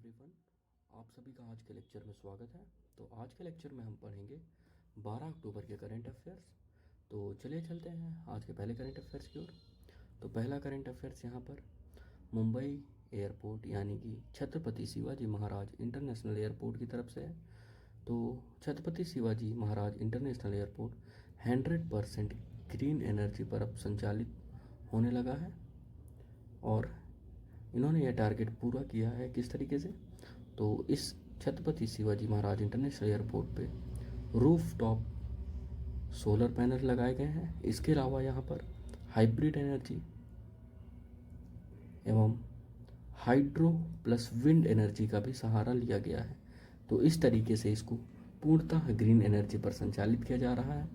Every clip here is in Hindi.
एवरीवन, आप सभी का आज के लेक्चर में स्वागत है। तो आज के लेक्चर में हम पढ़ेंगे 12 अक्टूबर के करंट अफेयर्स। तो चलिए चलते हैं आज के पहले करंट अफेयर्स की ओर। तो पहला करंट अफेयर्स यहाँ पर मुंबई एयरपोर्ट यानी कि छत्रपति शिवाजी महाराज इंटरनेशनल एयरपोर्ट की तरफ से है। तो Chhatrapati Shivaji Maharaj international airport 100% green energy पर अब संचालित होने लगा है और इन्होंने यह टारगेट पूरा किया है। किस तरीके से? तो इस छत्रपति शिवाजी महाराज इंटरनेशनल एयरपोर्ट पे रूफ टॉप सोलर पैनल लगाए गए हैं। इसके अलावा यहाँ पर हाइब्रिड एनर्जी एवं हाइड्रो प्लस विंड एनर्जी का भी सहारा लिया गया है। तो इस तरीके से इसको पूर्णतः ग्रीन एनर्जी पर संचालित किया जा रहा है।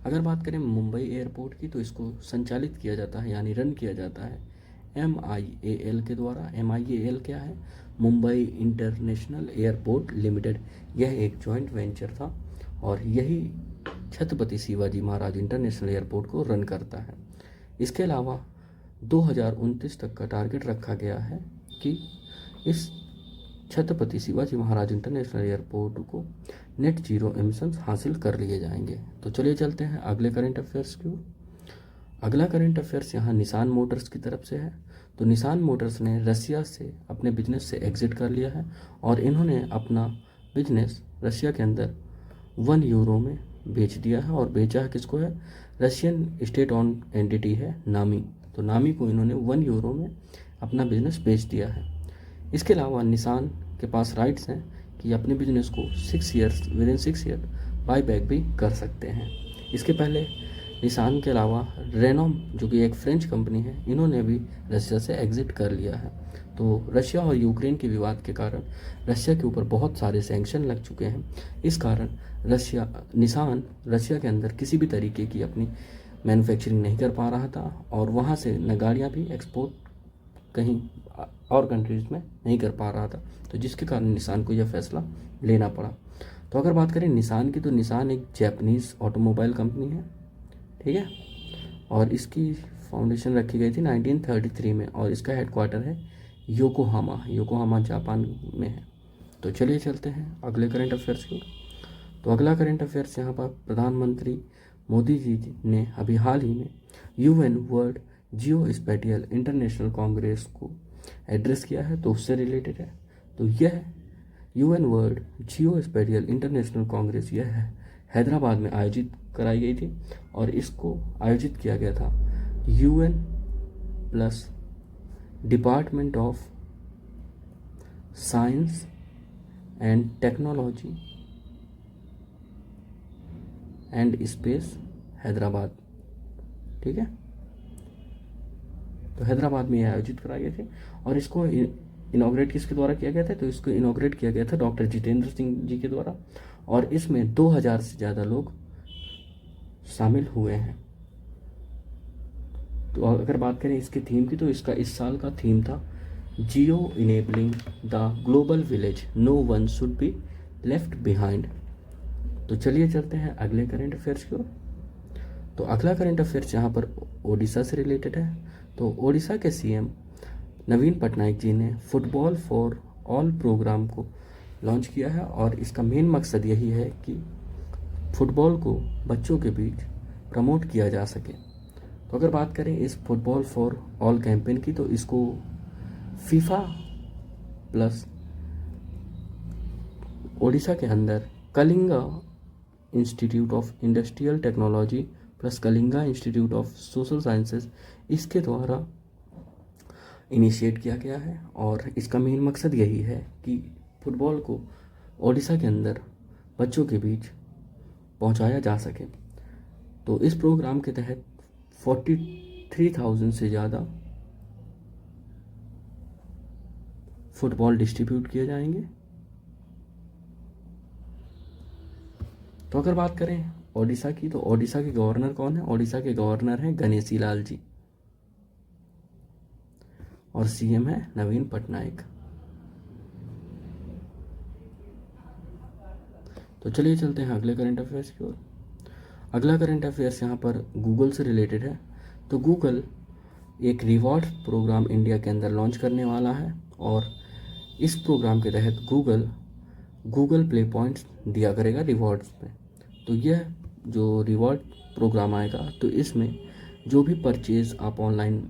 अगर बात करें मुंबई एयरपोर्ट की, तो इसको संचालित किया जाता है यानी रन किया जाता है MIAL के द्वारा। MIAL क्या है? Mumbai international airport limited. यह एक जॉइंट वेंचर था और यही छत्रपति शिवाजी महाराज इंटरनेशनल एयरपोर्ट को रन करता है। इसके अलावा 2029 तक का टारगेट रखा गया है कि इस छत्रपति शिवाजी महाराज इंटरनेशनल एयरपोर्ट को नेट जीरो एमिशंस हासिल कर लिए जाएंगे। तो चलिए चलते हैं अगले करंट अफेयर्स की ओर। अगला करंट अफेयर्स यहाँ निसान मोटर्स की तरफ से है। तो निसान मोटर्स ने रशिया से अपने बिजनेस से एग्जिट कर लिया है और इन्होंने अपना बिजनेस रशिया के अंदर €1 में बेच दिया है। और बेचा है किसको? है रशियन स्टेट ऑन एंटिटी है नामी। तो नामी को इन्होंने €1 में अपना बिजनेस बेच दिया है। इसके अलावा निसान के पास राइट्स हैं कि अपने बिजनेस को 6 years within 6 year by back भी कर सकते हैं। इसके पहले निसान के अलावा रेनॉम, जो कि एक फ्रेंच कंपनी है, इन्होंने भी रशिया से एग्जिट कर लिया है। तो रशिया और यूक्रेन के विवाद के कारण रशिया के ऊपर बहुत सारे सैंक्शन लग चुके हैं। इस कारण निसान रशिया के अंदर किसी भी तरीके की अपनी मैन्युफैक्चरिंग नहीं कर पा रहा था और वहाँ से न गाड़ियाँ भी एक्सपोर्ट कहीं और कंट्रीज़ में नहीं कर पा रहा था। तो जिसके कारण निसान को यह फैसला लेना पड़ा। तो अगर बात करें निसान की, तो निसान एक जापानीज़ ऑटोमोबाइल कंपनी है, ठीक है, और इसकी फाउंडेशन रखी गई थी 1933 में और इसका हेडक्वार्टर है योकोहामा जापान में है। तो चलिए चलते हैं अगले करंट अफेयर्स की ओर। तो अगला करंट अफेयर्स यहाँ पर प्रधानमंत्री मोदी जी ने अभी हाल ही में UN वर्ल्ड जियो स्पेटियल इंटरनेशनल कांग्रेस को एड्रेस किया है, तो उससे रिलेटेड है। तो यह UN वर्ल्ड जियो स्पेटियल इंटरनेशनल कांग्रेस यह हैदराबाद में आयोजित कराई गई थी और इसको आयोजित किया गया था UN plus department of science and technology and space Hyderabad, ठीक है। तो हैदराबाद में यह आयोजित कराई गई थी और इसको इनॉग्रेट किसके द्वारा किया गया था? तो इसको इनॉग्रेट किया गया था डॉक्टर जितेंद्र सिंह जी के द्वारा और इसमें 2000 से ज़्यादा लोग शामिल हुए हैं। तो अगर बात करें इसके थीम की, तो इसका इस साल का थीम था Geo enabling the global village, no one should be left behind. तो चलिए चलते हैं अगले करंट अफेयर्स की ओर। तो अगला करंट अफेयर्स यहाँ पर ओडिशा से रिलेटेड है। तो ओडिशा के CM नवीन पटनायक जी ने फुटबॉल फॉर ऑल प्रोग्राम को लॉन्च किया है और इसका मेन मकसद यही है कि फुटबॉल को बच्चों के बीच प्रमोट किया जा सके। तो अगर बात करें इस फुटबॉल फॉर ऑल कैंपेन की, तो इसको फीफा प्लस ओडिशा के अंदर Kalinga institute of industrial technology plus Kalinga institute of social sciences, इसके द्वारा इनिशिएट किया गया है और इसका मेन मकसद यही है कि फुटबॉल को ओडिशा के अंदर बच्चों के बीच पहुंचाया जा सके। तो इस प्रोग्राम के तहत 43,000 से ज़्यादा फुटबॉल डिस्ट्रीब्यूट किए जाएंगे। तो अगर बात करें ओडिशा की, तो ओडिशा के गवर्नर कौन है? ओडिशा के गवर्नर हैं गणेशी लाल जी और CM है नवीन पटनायक। तो चलिए चलते हैं अगले करंट अफेयर्स की ओर। अगला करंट अफेयर्स यहाँ पर गूगल से रिलेटेड है। तो गूगल एक रिवॉर्ड प्रोग्राम इंडिया के अंदर लॉन्च करने वाला है और इस प्रोग्राम के तहत गूगल प्ले पॉइंट्स दिया करेगा रिवॉर्ड्स में। तो यह जो रिवॉर्ड प्रोग्राम आएगा तो इसमें जो भी परचेज़ आप ऑनलाइन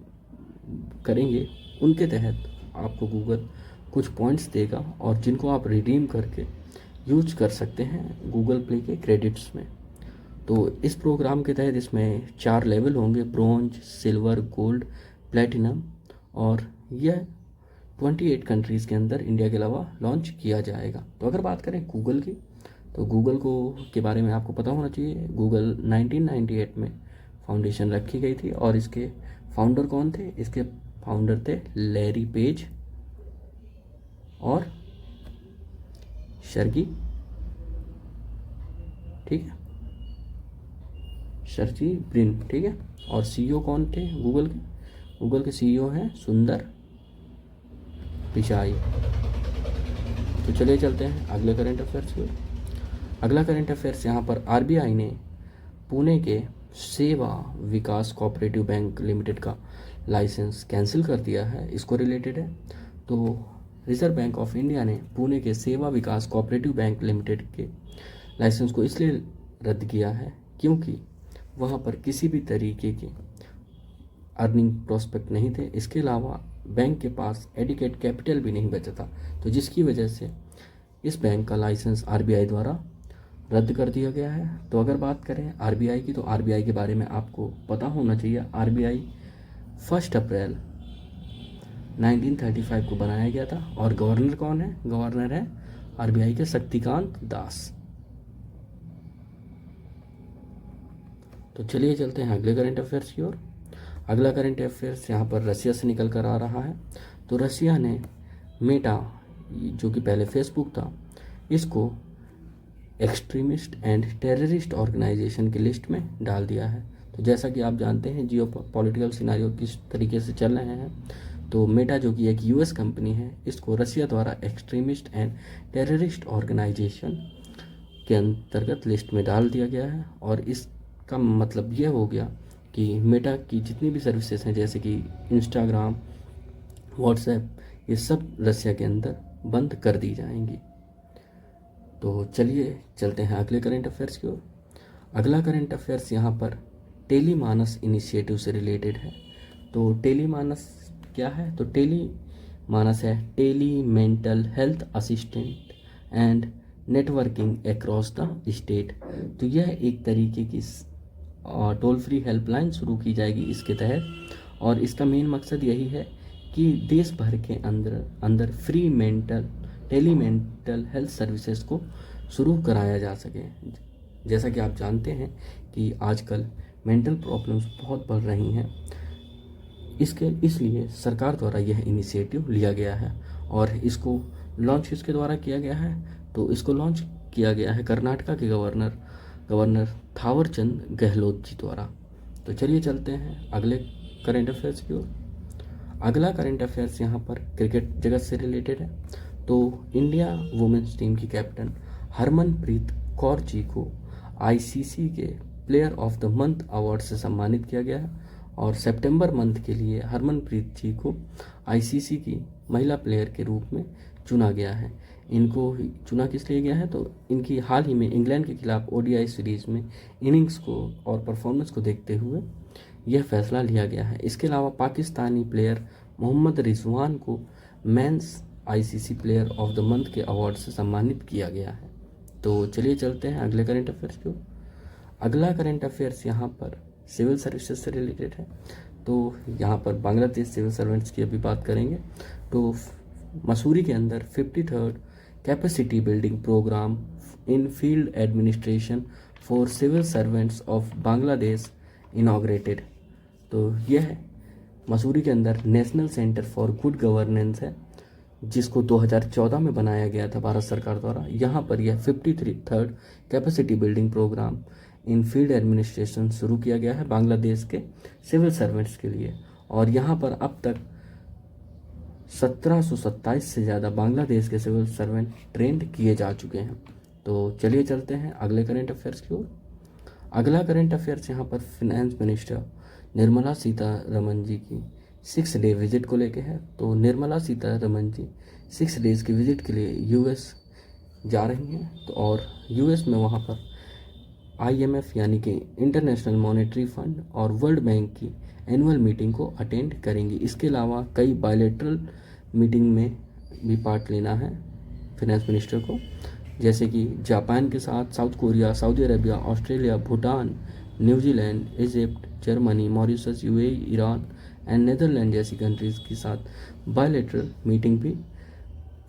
करेंगे उनके तहत आपको गूगल कुछ पॉइंट्स देगा और जिनको आप रिडीम करके यूज कर सकते हैं गूगल प्ले के क्रेडिट्स में। तो इस प्रोग्राम के तहत इसमें 4 लेवल होंगे, ब्रोंज, सिल्वर, गोल्ड, प्लेटिनम, और यह 28 कंट्रीज़ के अंदर इंडिया के अलावा लॉन्च किया जाएगा। तो अगर बात करें गूगल की, तो गूगल को के बारे में आपको पता होना चाहिए। गूगल 1998 में फाउंडेशन रखी गई थी और इसके फाउंडर कौन थे? इसके फाउंडर थे लैरी पेज और सर्गी, ठीक है, सर्जी ब्रिन, ठीक है। और सीईओ कौन थे गूगल के? गूगल के सीईओ हैं सुंदर पिचाई। तो चलिए चलते हैं अगले करंट अफेयर्स की। अगला करंट अफेयर्स यहाँ पर आरबीआई ने पुणे के सेवा विकास कोऑपरेटिव बैंक लिमिटेड का लाइसेंस कैंसिल कर दिया है, इसको रिलेटेड है। तो रिजर्व बैंक ऑफ इंडिया ने पुणे के सेवा विकास कोऑपरेटिव बैंक लिमिटेड के लाइसेंस को इसलिए रद्द किया है क्योंकि वहाँ पर किसी भी तरीके के अर्निंग प्रोस्पेक्ट नहीं थे। इसके अलावा बैंक के पास एडिकेट कैपिटल भी नहीं बचा था, तो जिसकी वजह से इस बैंक का लाइसेंस आरबीआई द्वारा रद्द कर दिया गया है। तो अगर बात करें आरबीआई की, तो आरबीआई के बारे में आपको पता होना चाहिए। आरबीआई 1 अप्रैल 1935 को बनाया गया था और गवर्नर कौन है? गवर्नर है आरबीआई के शक्तिकांत दास। तो चलिए चलते हैं अगले करंट अफेयर्स की ओर। अगला करंट अफेयर्स यहाँ पर रसिया से निकल कर आ रहा है। तो रसिया ने मेटा, जो कि पहले फेसबुक था, इसको एक्सट्रीमिस्ट एंड टेररिस्ट ऑर्गेनाइजेशन की लिस्ट में डाल दिया है। तो जैसा कि आप जानते हैं जियो पॉलिटिकल सिनारियो किस तरीके से चल रहे हैं, तो मेटा जो कि एक यूएस कंपनी है, इसको रसिया द्वारा एक्सट्रीमिस्ट एंड टेररिस्ट ऑर्गेनाइजेशन के अंतर्गत लिस्ट में डाल दिया गया है। और इसका मतलब यह हो गया कि मेटा की जितनी भी सर्विसेज हैं जैसे कि इंस्टाग्राम, व्हाट्सएप, ये सब रसिया के अंदर बंद कर दी जाएंगी। तो चलिए चलते हैं अगले करंट अफेयर्स की ओर। अगला करंट अफेयर्स यहाँ पर टेलीमानस इनिशिएटिव से रिलेटेड है। तो टेलीमानस क्या है? तो टेलीमानस है tele mental health assistant and networking across the state. तो यह एक तरीके की टोल फ्री हेल्पलाइन शुरू की जाएगी इसके तहत, और इसका मेन मकसद यही है कि देश भर के अंदर free tele mental health services को शुरू कराया जा सके। जैसा कि आप जानते हैं कि आजकल मेंटल प्रॉब्लम्स बहुत बढ़ रही हैं, इसलिए सरकार द्वारा यह इनिशिएटिव लिया गया है और इसको लॉन्च किसके द्वारा किया गया है? तो इसको लॉन्च किया गया है कर्नाटका के गवर्नर थावरचंद गहलोत जी द्वारा। तो चलिए चलते हैं अगले करंट अफेयर्स की ओर। अगला करंट अफेयर्स यहाँ पर क्रिकेट जगत से रिलेटेड है। तो इंडिया वुमेन्स टीम की कैप्टन हरमनप्रीत कौर जी को आईसीसी के player of the month award से सम्मानित किया गया है और सितंबर मंथ के लिए हरमनप्रीत जी को आईसीसी की महिला प्लेयर के रूप में चुना गया है। इनको चुना किस लिए गया है? तो इनकी हाल ही में इंग्लैंड के खिलाफ ओडीआई सीरीज़ में इनिंग्स को और परफॉर्मेंस को देखते हुए यह फैसला लिया गया है। इसके अलावा पाकिस्तानी प्लेयर मोहम्मद रिजवान को men's ICC player of the month के अवार्ड से सम्मानित किया गया है। तो चलिए चलते हैं अगले करंट अफेयर्स की ओर। अगला करंट अफेयर्स यहाँ पर सिविल सर्विसेज से रिलेटेड है। तो यहाँ पर बांग्लादेश सिविल सर्वेंट्स की अभी बात करेंगे। तो मसूरी के अंदर 53rd capacity building programme in field administration for civil servants of Bangladesh inaugurated. तो यह मसूरी के अंदर national centre for good governance है, जिसको 2014 में बनाया गया था भारत सरकार द्वारा। यहाँ पर यह 53rd capacity building programme in field administration शुरू किया गया है बांग्लादेश के सिविल सर्वेंट्स के लिए, और यहाँ पर अब तक 1727 से ज़्यादा बांग्लादेश के सिविल सर्वेंट ट्रेंड किए जा चुके हैं। तो चलिए चलते हैं अगले करंट अफेयर्स की ओर। अगला करंट अफेयर्स यहाँ पर फिनेंस मिनिस्टर निर्मला सीतारमण जी की 6 डे विजिट को लेके है। तो निर्मला सीतारमण जी 6 डेज की विजिट के लिए यूएस जा रही हैं। तो और यूएस में वहाँ पर आईएमएफ यानी कि इंटरनेशनल मॉनेटरी फंड और वर्ल्ड बैंक की एनुअल मीटिंग को अटेंड करेंगी। इसके अलावा कई बायलैटरल मीटिंग में भी पार्ट लेना है फिनेंस मिनिस्टर को, जैसे कि जापान के साथ, south Korea, Saudi Arabia, Australia, Bhutan, New Zealand, Egypt, Germany, Mauritius, UAE, Iran and Netherland जैसी कंट्रीज़ के साथ बायलैटरल मीटिंग भी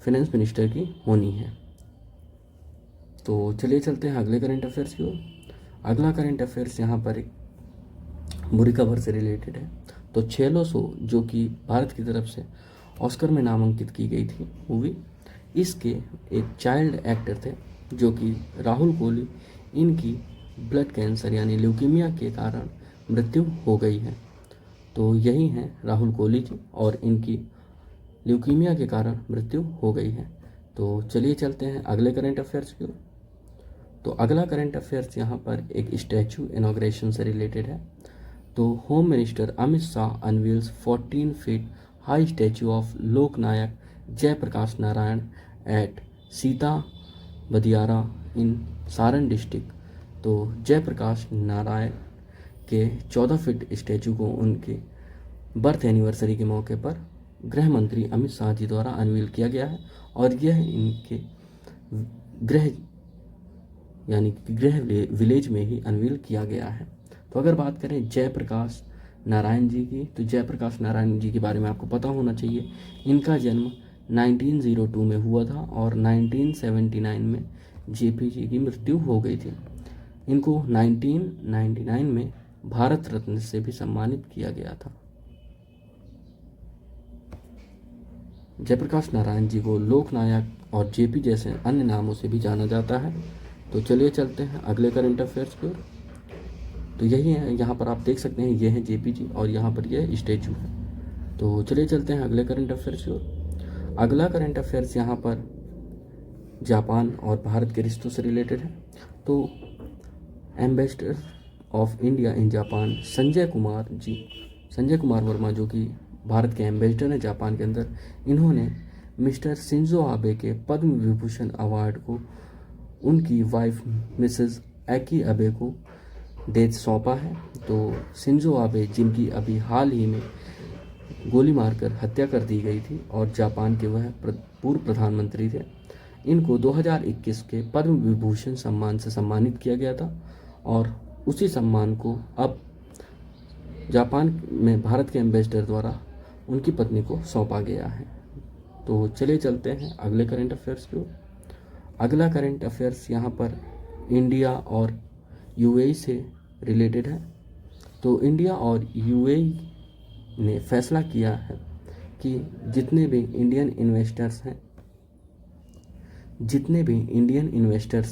फिनेंस मिनिस्टर की होनी है। तो चलिए चलते हैं अगले करंट अफेयर्स की ओर। अगला करंट अफेयर्स यहाँ पर एक बुरी खबर से रिलेटेड है। तो छेलो शो जो कि भारत की तरफ से ऑस्कर में नामांकित की गई थी मूवी, इसके एक चाइल्ड एक्टर थे जो कि राहुल कोहली, इनकी ब्लड कैंसर यानी ल्यूकीमिया के कारण मृत्यु हो गई है। तो यही हैं राहुल कोहली जी और इनकी ल्यूकीमिया के कारण मृत्यु हो गई है। तो चलिए चलते हैं अगले करंट अफेयर्स की ओर। तो अगला करंट अफेयर्स यहाँ पर एक स्टैचू इनॉग्रेशन से रिलेटेड है। तो home minister Amit Shah unveils 14 feet high statue of Loknayak Jayaprakash Narayan at Sita Badiyara in Saran district. तो जयप्रकाश नारायण के 14 फीट स्टैचू को उनके बर्थ एनिवर्सरी के मौके पर गृह मंत्री अमित शाह जी द्वारा अनवील किया गया है और यह इनके गृह यानी कि गृह विलेज में ही अनवील किया गया है। तो अगर बात करें जयप्रकाश नारायण जी की, तो जयप्रकाश नारायण जी के बारे में आपको पता होना चाहिए। इनका जन्म 1902 में हुआ था और 1979 में जेपी जी की मृत्यु हो गई थी। इनको 1999 में भारत रत्न से भी सम्मानित किया गया था। जयप्रकाश नारायण जी को लोकनायक और जेपी जैसे अन्य नामों से भी जाना जाता है। तो चलिए चलते हैं अगले करंट अफेयर्स की ओर। तो यही है, यहाँ पर आप देख सकते हैं ये है जेपी जी और यहाँ पर यह स्टैचू है। तो चलिए चलते हैं अगले करंट अफेयर्स की ओर। अगला करंट अफेयर्स यहाँ पर जापान और भारत के रिश्तों से रिलेटेड है। तो ambassador of India in Japan Sanjay Kumar Verma जो कि भारत के एम्बेसडर हैं जापान के अंदर, इन्होंने मिस्टर शिंजो आबे के पद्म विभूषण अवार्ड को उनकी वाइफ मिसेस एकी आबे को दे सौंपा है। तो शिंजो आबे जिनकी अभी हाल ही में गोली मारकर हत्या कर दी गई थी और जापान के वह पूर्व प्रधानमंत्री थे, इनको 2021 के पद्म विभूषण सम्मान से सम्मानित किया गया था और उसी सम्मान को अब जापान में भारत के एम्बेसडर द्वारा उनकी पत्नी को सौंपा गया है। तो चलिए चलते हैं अगले करंट अफेयर्स की ओर। अगला करंट अफेयर्स यहाँ पर इंडिया और यूएई से रिलेटेड है। तो इंडिया और यूएई ने फैसला किया है कि जितने भी इंडियन इन्वेस्टर्स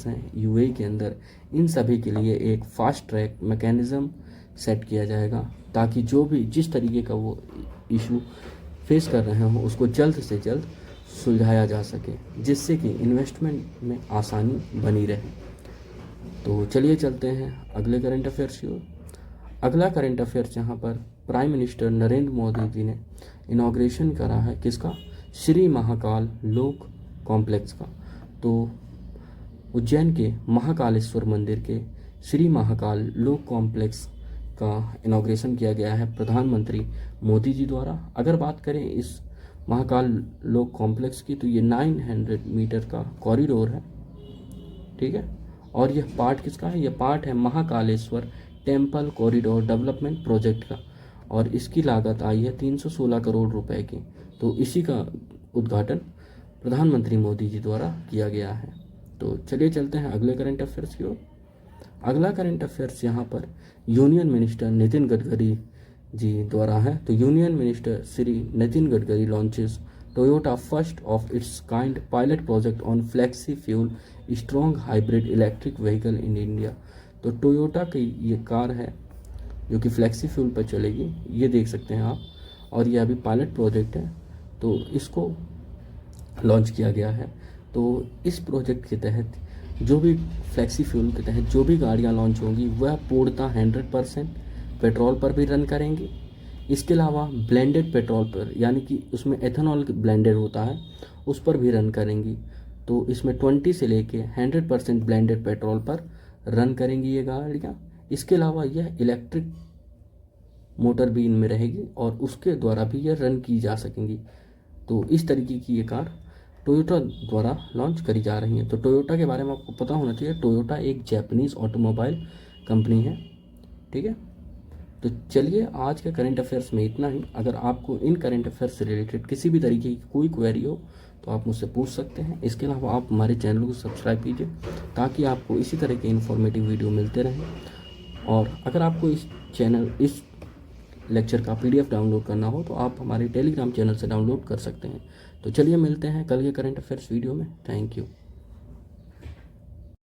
हैं यूएई के अंदर, इन सभी के लिए एक फास्ट ट्रैक मैकेनिज़्म सेट किया जाएगा ताकि जो भी जिस तरीके का वो इशू फेस कर रहे हों उसको जल्द से जल्द सुलझाया जा सके, जिससे कि इन्वेस्टमेंट में आसानी बनी रहे। तो चलिए चलते हैं अगले करंट अफेयर्स की ओर। अगला करंट अफेयर्स यहाँ पर प्राइम मिनिस्टर नरेंद्र मोदी जी ने इनॉग्रेशन करा है किसका, श्री महाकाल लोक कॉम्प्लेक्स का। तो उज्जैन के महाकालेश्वर मंदिर के श्री महाकाल लोक कॉम्प्लेक्स का इनॉग्रेशन किया गया है प्रधानमंत्री मोदी जी द्वारा। अगर बात करें इस महाकाल लोक कॉम्प्लेक्स की, तो ये 900 मीटर का कॉरिडोर है, ठीक है। और यह पार्ट किसका है, यह पार्ट है Mahakaleshwar temple corridor development project का और इसकी लागत आई है 316 करोड़ रुपए की। तो इसी का उद्घाटन प्रधानमंत्री मोदी जी द्वारा किया गया है। तो चलिए चलते हैं अगले करंट अफेयर्स की ओर। अगला करंट अफेयर्स यहाँ पर यूनियन मिनिस्टर नितिन गडकरी जी द्वारा है। तो union minister Shri Nitin Gadkari launches Toyota first of its kind pilot project on flexi fuel strong hybrid electric vehicle in India. तो टोयोटा की ये कार है जो कि फ्लेक्सी फ्यूल पर चलेगी, ये देख सकते हैं आप, और ये अभी पायलट प्रोजेक्ट है तो इसको लॉन्च किया गया है। तो इस प्रोजेक्ट के तहत जो भी फ्लेक्सी फ्यूल के तहत जो भी गाड़ियाँ लॉन्च होंगी वह पूर्णतः 100% पेट्रोल पर भी रन करेंगी इसके अलावा ब्लेंडेड पेट्रोल पर, यानी कि उसमें एथेनॉल ब्लेंडेड होता है, उस पर भी रन करेंगी। तो इसमें 20 से लेके 100% ब्लेंडेड पेट्रोल पर रन करेंगी ये गाड़ियाँ। इसके अलावा यह इलेक्ट्रिक मोटर भी इनमें रहेगी और उसके द्वारा भी यह रन की जा सकेंगी। तो इस तरीके की ये कार टोयोटा द्वारा लॉन्च करी जा रही है। तो टोयोटा के बारे में आपको पता होना चाहिए, टोयोटा एक जापानीज़ ऑटोमोबाइल कंपनी है। ठीक है, तो चलिए आज के करंट अफेयर्स में इतना ही। अगर आपको इन करंट अफेयर्स से रिलेटेड किसी भी तरीके की कोई क्वेरी हो तो आप मुझसे पूछ सकते हैं। इसके अलावा आप हमारे चैनल को सब्सक्राइब कीजिए ताकि आपको इसी तरह के इन्फॉर्मेटिव वीडियो मिलते रहें। और अगर आपको इस लेक्चर का PDF डाउनलोड करना हो तो आप हमारे टेलीग्राम चैनल से डाउनलोड कर सकते हैं। तो चलिए मिलते हैं कल के करंट अफेयर्स वीडियो में। Thank you.